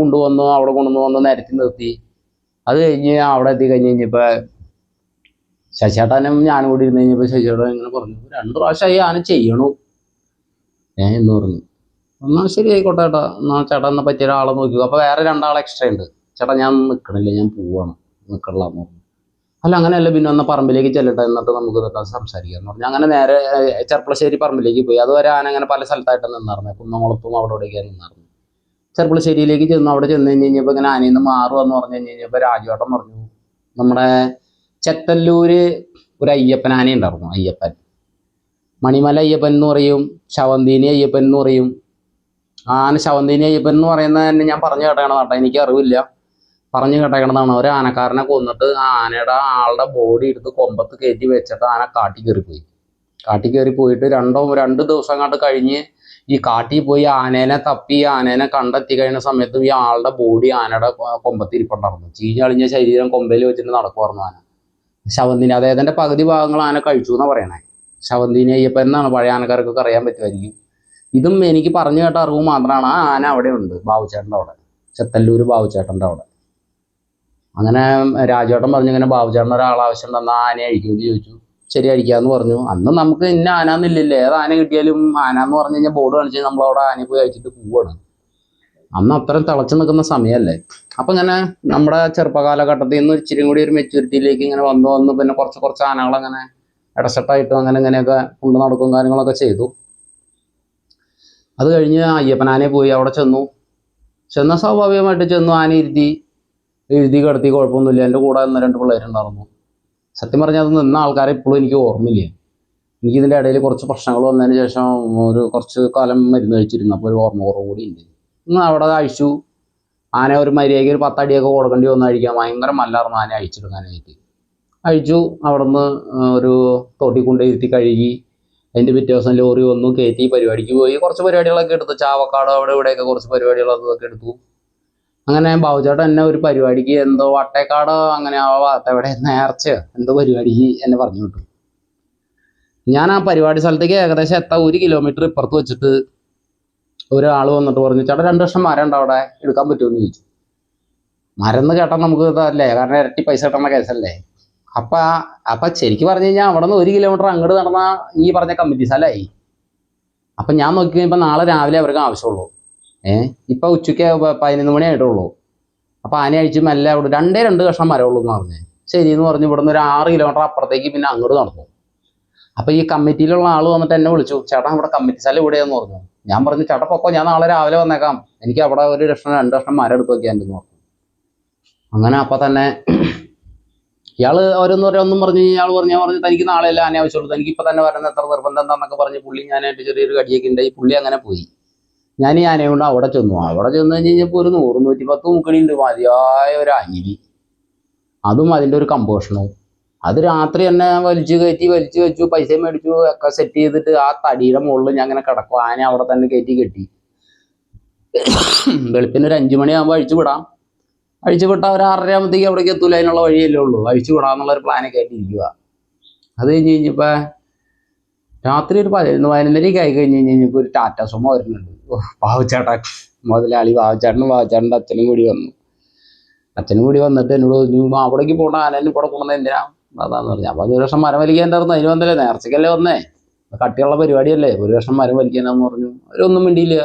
അവിടെ കൊണ്ടുവന്ന് നിരത്തി നിർത്തി. അത് കഴിഞ്ഞ് അവിടെ എത്തി കഴിഞ്ഞപ്പോൾ ശശിയേട്ടനും ഞാനും കൂടി ഇരുന്ന് കഴിഞ്ഞപ്പോൾ ശശിയേട്ടൻ ഇങ്ങനെ പറഞ്ഞു 2 പ്രാവശ്യമായി ആന ചെയ്യണു എന്ന് പറഞ്ഞു. എന്നാൽ ശരി ആയിക്കോട്ടെ ചേട്ടാ, എന്നാൽ ചേട്ടാ എന്നാൽ പറ്റിയ ഒരാളെ നോക്കിക്കോ. അപ്പോൾ വേറെ 2 ആൾ എക്സ്ട്രാ ഉണ്ട്. ചേട്ടാ ഞാൻ നിൽക്കണില്ല, ഞാൻ പോവാണ്, നിൽക്കണില്ലാന്ന് പറഞ്ഞു. അല്ല അങ്ങനെയല്ല, പിന്നെ ഒന്ന് പറമ്പിലേക്ക് ചെല്ലട്ടെ, എന്നിട്ട് നമുക്ക് ഇതൊക്കെ സംസാരിക്കാമെന്ന് പറഞ്ഞു. അങ്ങനെ നേരെ ചെർപ്പളശ്ശേരി പറമ്പിലേക്ക് പോയി. അതുവരെ ആന അങ്ങനെ പല സ്ഥലത്തായിട്ട് നിന്നായിരുന്നു. കുന്നംകുളത്തും അവിടെ ഇവിടെയൊക്കെയാണ് നിന്നായിരുന്നു. ചെർപ്പളശ്ശേരിയിലേക്ക് ചെന്നു. അവിടെ ചെന്ന് കഴിഞ്ഞപ്പോൾ ഇങ്ങനെ ആനയിൽ നിന്ന് മാറുമെന്ന് പറഞ്ഞു കഴിഞ്ഞപ്പോൾ രാജുവേട്ടൻ പറഞ്ഞു നമ്മുടെ ചെത്തല്ലൂര് ഒരു അയ്യപ്പൻ ആന ഉണ്ടായിരുന്നു. അയ്യപ്പൻ, മണിമല അയ്യപ്പൻ എന്ന് പറയും, ശവന്തീനി അയ്യപ്പൻ എന്ന് പറയും. ആന ശവന്തീനി അയ്യപ്പൻ എന്ന് പറയുന്നത് തന്നെ ഞാൻ പറഞ്ഞു കേട്ടേക്കണം കേട്ടോ, എനിക്ക് അറിവില്ല, പറഞ്ഞു കേട്ടേക്കണതാണ്. ഒരു ആനക്കാരനെ കൊന്നിട്ട് ആ ആനയുടെ ആളുടെ ബോഡി എടുത്ത് കൊമ്പത്ത് കയറ്റി വെച്ചിട്ട് ആന കാട്ടി കയറി പോയിട്ട് 2 ദിവസം കണ്ട് കഴിഞ്ഞ് ഈ കാട്ടിൽ പോയി ആനേനെ തപ്പി ആനേനെ കണ്ടെത്തി കഴിഞ്ഞ സമയത്തും ഈ ആളുടെ ബോഡി ആനയുടെ കൊമ്പത്ത് ഇരിപ്പുണ്ടായിരുന്നു. ചീഞ്ഞളിഞ്ഞ ശരീരം കൊമ്പയിൽ വെച്ചിട്ട് നടക്കുമായിരുന്നു ആന. ശവന്തീനി അദ്ദേഹത്തിൻ്റെ പകുതി ഭാഗങ്ങൾ ആന കഴിച്ചു എന്നാണ് പറയണേ. ശവന്തീനി അയ്യപ്പൻ എന്നാണ് പഴയ ആനക്കാർക്കൊക്കെ അറിയാൻ പറ്റുമായിരിക്കും. ഇതും എനിക്ക് പറഞ്ഞു കേട്ട അറിവ് മാത്രമാണ്. ആ ആന അവിടെ ഉണ്ട്, ബാബുചേട്ടൻ്റെ അവിടെ, ചെത്തല്ലൂര് ബാബുചേട്ടൻ്റെ അവിടെ. അങ്ങനെ രാജേട്ടൻ പറഞ്ഞു ഇങ്ങനെ ബാബുചേട്ടൻ ഒരാളാവശ്യം തന്നാൽ ആന അഴിക്കുമെന്ന് ചോദിച്ചു. ശരി അഴിക്കാമെന്ന് പറഞ്ഞു. അന്ന് നമുക്ക് ഇന്ന ആനന്നില്ലല്ലേ, ഏത് ആന കിട്ടിയാലും ആന എന്ന് പറഞ്ഞു കഴിഞ്ഞാൽ ബോർഡ് കാണിച്ച് നമ്മളവിടെ ആനയെ പോയി അഴിച്ചിട്ട് പോവുകയാണ്. അന്ന് അത്രയും തിളച്ചു നിൽക്കുന്ന സമയമല്ലേ. അപ്പം ഇങ്ങനെ നമ്മുടെ ചെറുപ്പകാലഘട്ടത്തിൽ നിന്ന് ഇച്ചിരി കൂടി ഒരു മെച്യൂരിറ്റിയിലേക്ക് ഇങ്ങനെ വന്ന് പിന്നെ കുറച്ച് ആനകളങ്ങനെ ഇടസെട്ടായിട്ടും അങ്ങനെ ഇങ്ങനെയൊക്കെ കൊണ്ട് നടക്കും കാര്യങ്ങളൊക്കെ ചെയ്തു. അത് കഴിഞ്ഞ് അയ്യപ്പനാനെ പോയി അവിടെ ചെന്ന സ്വാഭാവികമായിട്ട് ചെന്നു. ആന എഴുതി കിടത്തി, കുഴപ്പമൊന്നുമില്ല. എൻ്റെ കൂടെ 2 പിള്ളേരുണ്ടായിരുന്നു. സത്യം പറഞ്ഞാൽ അത് നിന്ന ആൾക്കാരെ ഇപ്പോഴും എനിക്ക് ഓർമ്മയില്ല. എനിക്കിതിൻ്റെ ഇടയിൽ കുറച്ച് പ്രശ്നങ്ങൾ വന്നതിന് ശേഷം കുറച്ച് കാലം മരുന്ന് കഴിച്ചിരുന്നപ്പോൾ ഒരു ഓർമ്മ കുറവ് കൂടി ഉണ്ട്. അവിടെ അഴിച്ചു. ആന ഒരു മര്യാദയ്ക്ക് ഒരു 10 അടിയൊക്കെ കൊടുക്കേണ്ടി വന്ന് അഴിക്കാൻ ഭയങ്കര മല്ലായിരുന്നു ആന അഴിച്ചെടുക്കാനായിട്ട്. അഴിച്ചു. അവിടെ നിന്ന് ഒരു തോട്ടി കൊണ്ടിരുത്തി കഴുകി അതിൻ്റെ പിറ്റേ ദിവസം ലോറി വന്നു, കയറ്റി പരിപാടിക്ക് പോയി. കുറച്ച് പരിപാടികളൊക്കെ എടുത്തു, ചാവക്കാട് അവിടെ ഇവിടെയൊക്കെ കുറച്ച് പരിപാടികൾ അതൊക്കെ എടുത്തു. അങ്ങനെ ബാബുചേട്ടൻ എന്നെ ഒരു പരിപാടിക്ക് എന്തോ വട്ടേക്കാട് അങ്ങനെ ആ ഭാഗത്ത് എവിടെ നേർച്ചയോ എന്തോ പരിപാടിക്ക് എന്നെ പറഞ്ഞു വിട്ടു. ഞാൻ ആ പരിപാടി സ്ഥലത്തേക്ക് ഏകദേശം എത്താൻ 1 കിലോമീറ്റർ ഇപ്പുറത്ത് വെച്ചിട്ട് ഒരാൾ വന്നിട്ട് പറഞ്ഞു, ചേട്ടാ 2 ലക്ഷം മരം ഉണ്ട് അവിടെ, എടുക്കാൻ പറ്റുമെന്ന് ചോദിച്ചു. മരം എന്ന് കേട്ടാൽ നമുക്ക് ഇതല്ലേ, കാരണം ഇരട്ടി പൈസ കിട്ടുന്ന കേസല്ലേ. അപ്പൊ ശരിക്കും പറഞ്ഞു കഴിഞ്ഞാൽ അവിടെ നിന്ന് 1 കിലോമീറ്റർ അങ്ങോട്ട് നടന്ന ഈ പറഞ്ഞ കമ്മിറ്റി സ്ഥലമായി. അപ്പൊ ഞാൻ നോക്കി കഴിയുമ്പോൾ നാളെ രാവിലെ അവർക്ക് ആവശ്യമുള്ളൂ. ഇപ്പൊ ഉച്ചയ്ക്ക് 11 മണി ആയിട്ടുള്ളൂ. അപ്പൊ ആന അഴിച്ച് മെല്ലെ അവിടെ 2 കഷ്ണം മരമുള്ളൂ എന്ന് പറഞ്ഞു. ശരി എന്ന് പറഞ്ഞു ഇവിടുന്ന് ഒരു 6 കിലോമീറ്റർ അപ്പുറത്തേക്ക് പിന്നെ അങ്ങോട്ട് നടന്നു. അപ്പൊ ഈ കമ്മിറ്റിയിലുള്ള ആൾ വന്നിട്ട് എന്നെ വിളിച്ചു, ചേട്ടാ ഇവിടെ കമ്മിറ്റി സ്ഥലം ഇവിടെയെന്ന് പറഞ്ഞു. ഞാൻ പറഞ്ഞു, ചേട്ടാ പൊക്കോ, ഞാൻ നാളെ രാവിലെ വന്നേക്കാം, എനിക്ക് അവിടെ 1 ലക്ഷം 2 ലക്ഷം മരം എടുത്ത് വെക്കാണ്ടെന്ന് പറഞ്ഞു. അങ്ങനെ അപ്പൊ തന്നെ ഇയാള് ഓരോന്നും പറഞ്ഞ് ഇയാൾ പറഞ്ഞു തനിക്ക് നാളെ അല്ല ആന ആവശ്യമുള്ളൂ, തനിക്ക് ഇപ്പൊ തന്നെ വരുന്ന എത്ര നിർബന്ധം എന്താന്നൊക്കെ പറഞ്ഞ് പുള്ളി ഞാനായിട്ട് ചെറിയൊരു കടിയൊക്കെ ഉണ്ടായി. പുള്ളി അങ്ങനെ പോയി. ഞാൻ ഈ ആനയെ കൊണ്ട് അവിടെ ചെന്നു കഴിഞ്ഞ് കഴിഞ്ഞപ്പോൾ ഒരു 100 110 മൂക്കണിയുണ്ട്, മതിയായ ഒരു അഞ്ഞിലി, അതും അതിൻ്റെ ഒരു കമ്പോഷനും. അത് രാത്രി തന്നെ വലിച്ചു വെച്ചു, പൈസ മേടിച്ചു, ഒക്കെ സെറ്റ് ചെയ്തിട്ട് ആ തടിയുടെ മുകളിൽ ഞാൻ അങ്ങനെ കിടക്കും. ആന അവിടെ തന്നെ കെട്ടി. വെളുപ്പിന് ഒരു 5 മണിയാകുമ്പോൾ അഴിച്ചു വിടാം. അഴിച്ചു വിട്ടാൽ ഒരു 6:30 ആകുമ്പോഴത്തേക്ക് അവിടേക്ക് എത്തൂല, അതിനുള്ള വഴിയല്ലേ ഉള്ളൂ. അഴിച്ചു വിടാന്നുള്ളൊരു പ്ലാനൊക്കെ ആയിട്ട് ഇരിക്കുക. അത് കഴിഞ്ഞപ്പോൾ രാത്രി ഒരു 11:30 ആയി കഴിഞ്ഞപ്പോൾ ഒരു ടാറ്റ സുമോ വരുന്നുണ്ട്. ബാബുചേട്ടൻ മുതലാളി ബാബുചേട്ടൻ്റെ അച്ഛനും കൂടി വന്നു. അച്ഛനും കൂടി വന്നിട്ട് എന്നോട് പറഞ്ഞു, അവിടേക്ക് പോകണ്ട, ആനേനെ ഇവിടെ കൊണ്ടുവന്ന എന്തിനാ അതാന്ന് പറഞ്ഞു. അപ്പോൾ 1 ലക്ഷം മരം വലിക്കാണ്ടായിരുന്നു. അതിന് വന്നല്ലേ, നേർച്ചയ്ക്കല്ലേ വന്നേ, കട്ടിയുള്ള പരിപാടിയല്ലേ, 1 ലക്ഷം മരം വലിക്കാനാന്ന് പറഞ്ഞു. അവരൊന്നും മിണ്ടിയില്ല.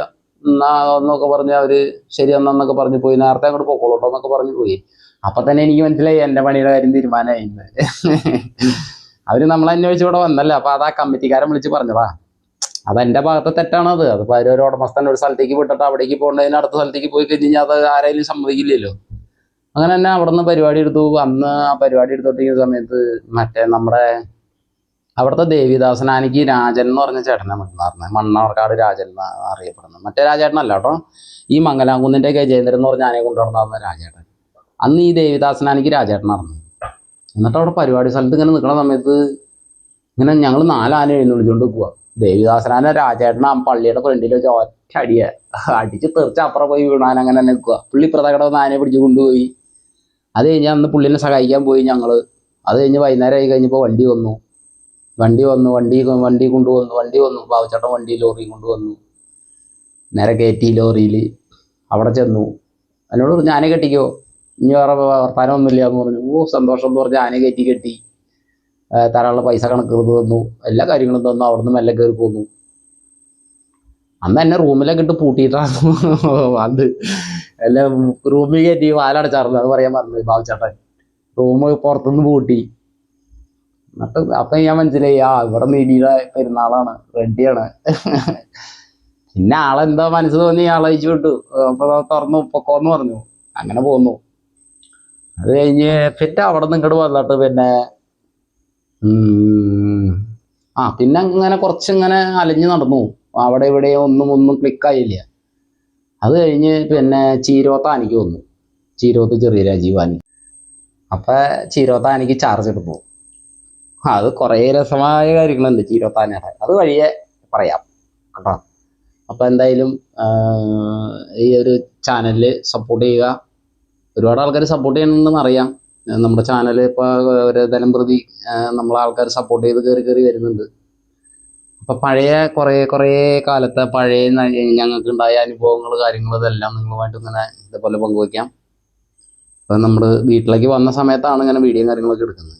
എന്നാ എന്നൊക്കെ പറഞ്ഞ് അവര് ശരി എന്നൊക്കെ പറഞ്ഞ് പോയി. നേരത്തെ അങ്ങോട്ട് പൊക്കോളൂട്ടോ എന്നൊക്കെ പറഞ്ഞ് പോയി. അപ്പൊ തന്നെ എനിക്ക് മനസ്സിലായി എൻ്റെ പണിയുടെ കാര്യം തീരുമാനമായി. അവര് നമ്മളെ അന്വേഷിച്ച് ഇവിടെ വന്നല്ലേ. അപ്പൊ അത് ആ കമ്മിറ്റിക്കാരൻ വിളിച്ച് പറഞ്ഞതാ, അതെന്റെ ഭാഗത്തെ തെറ്റാണത്. അതിപ്പോ ഒരു ഉടമസ്ഥൻ ഒരു സ്ഥലത്തേക്ക് വിട്ടിട്ട് അവിടേക്ക് പോകേണ്ടതിന് അടുത്ത സ്ഥലത്തേക്ക് പോയി കഴിഞ്ഞാൽ അത് ആരെങ്കിലും സമ്മതിക്കില്ലല്ലോ. അങ്ങനെ തന്നെ അവിടെ നിന്ന് പരിപാടി എടുത്തു. അന്ന് ആ പരിപാടി എടുത്തോണ്ടിരിക്കുന്ന സമയത്ത് മറ്റേ നമ്മുടെ അവിടുത്തെ ദേവിദാസൻ ആനയ്ക്ക് രാജൻ എന്ന് പറഞ്ഞ ചേട്ടനെ പറഞ്ഞത്, മണ്ണാർക്കാട് രാജൻ എന്ന് അറിയപ്പെടുന്നത്. മറ്റേ രാജേട്ടനല്ല കേട്ടോ, ഈ മംഗലാംകുന്നിന്റെ ഗജേന്ദ്രൻ എന്ന് പറഞ്ഞ ആനയെ കൊണ്ടുവന്ന രാജേട്ടൻ. അന്ന് ഈ ദേവിദാസൻ ആനയ്ക്ക് രാജേട്ടനായിരുന്നു. എന്നിട്ട് അവിടെ പരിപാടി സ്ഥലത്ത് ഇങ്ങനെ നിൽക്കുന്ന സമയത്ത് ഇങ്ങനെ ഞങ്ങൾ 4 ആന എഴുന്നള്ളിച്ചുകൊണ്ട് പോവുക. ദേവിദാസനാന രാജേട്ടൻ ആ പള്ളിയുടെ ഫ്രണ്ടിൽ വെച്ച് ഒറ്റ അടിച്ച് തെറിച്ച് അപ്പുറം പോയി വീണാൻ അങ്ങനെ നിൽക്കുക. പുള്ളി പ്രതകട വന്ന് ആനയെ പിടിച്ച് കൊണ്ടുപോയി. അത് കഴിഞ്ഞ് അന്ന് പുള്ളിനെ സഹായിക്കാൻ പോയി ഞങ്ങൾ. അത് കഴിഞ്ഞ് വൈകുന്നേരം ആയി കഴിഞ്ഞപ്പോൾ വണ്ടി വന്നു. ബാബുചേട്ടൻ ലോറി കൊണ്ടുവന്നു. നേരെ കയറ്റി ലോറിയിൽ. അവിടെ ചെന്നു. എന്നോട് പറഞ്ഞു, ആന കെട്ടിക്കോ, ഇനി വേറെ വർത്താനമൊന്നുമില്ല എന്ന് പറഞ്ഞു. സന്തോഷം എന്ന് പറഞ്ഞ് ആന കെട്ടി തരാനുള്ള പൈസ കണക്ക് തന്നു, എല്ലാ കാര്യങ്ങളും തന്നു. അവിടെ നിന്ന് മെല്ലെ കയറി പോന്നു. അന്ന് എന്നെ റൂമിലൊക്കെ ഇട്ട് പൂട്ടിയിട്ടാണ് അത് എല്ലാം റൂമിൽ കയറ്റി വാലടച്ചാറില്ല. അത് പറയാൻ പറഞ്ഞു ബാബുചേട്ടൻ. റൂം പുറത്തുനിന്ന് പൂട്ടി. എന്നിട്ട് അപ്പൊ ഞാൻ മനസ്സിലായി, ഇവിടെ നീതിയുടെ പെരുന്നാളാണ്, റെഡിയാണ്. പിന്നെ ആളെന്തോ മനസ്സ് തോന്നി ആളയച്ചു വിട്ടു. അപ്പൊ തുറന്നു പൊക്കോന്ന് പറഞ്ഞു. അങ്ങനെ പോന്നു. അത് കഴിഞ്ഞ് പിന്നെ അവിടെ നിന്ന് ഇങ്ങോട്ട് വന്നിട്ട് പിന്നെ ഇങ്ങനെ കുറച്ചിങ്ങനെ അലഞ്ഞു നടന്നു. അവിടെ ഇവിടെ ഒന്നും ക്ലിക്കായില്ല. അത് കഴിഞ്ഞ് പിന്നെ ചീരോത്ത് ആനയ്ക്ക് വന്നു. ചീരോത്ത് ചെറിയ രാജീവാനി. അപ്പൊ ചീരോത്ത് ആനയ്ക്ക് ചാർജ് എടുത്തു. അത് കുറേ രസമായ കാര്യങ്ങളുണ്ട് ചീരോത്താനയുടെ, അത് വഴിയെ പറയാം കേട്ടോ. അപ്പൊ എന്തായാലും ഈ ഒരു ചാനലിൽ സപ്പോർട്ട് ചെയ്യുക. ഒരുപാട് ആൾക്കാർ സപ്പോർട്ട് ചെയ്യണമെന്ന് അറിയാം. നമ്മുടെ ചാനൽ ഇപ്പോൾ ഒരു ദിനം പ്രതി നമ്മളാൾക്കാർ സപ്പോർട്ട് ചെയ്ത് കയറി വരുന്നുണ്ട്. അപ്പൊ പഴയ കുറേ കാലത്തെ പഴയ ഞങ്ങൾക്ക് ഉണ്ടായ അനുഭവങ്ങൾ കാര്യങ്ങൾ ഇതെല്ലാം നിങ്ങളുമായിട്ട് ഇങ്ങനെ ഇതേപോലെ പങ്കുവയ്ക്കാം. അപ്പം നമ്മൾ വീട്ടിലേക്ക് വന്ന സമയത്താണ് ഇങ്ങനെ വീഡിയോ കാര്യങ്ങളൊക്കെ എടുക്കുന്നത്.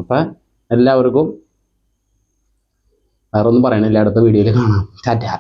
അപ്പം എല്ലാവർക്കും വേറെ ഒന്നും പറയണില്ല, അടുത്ത വീഡിയോയിൽ കാണാം. ടാറ്റാ.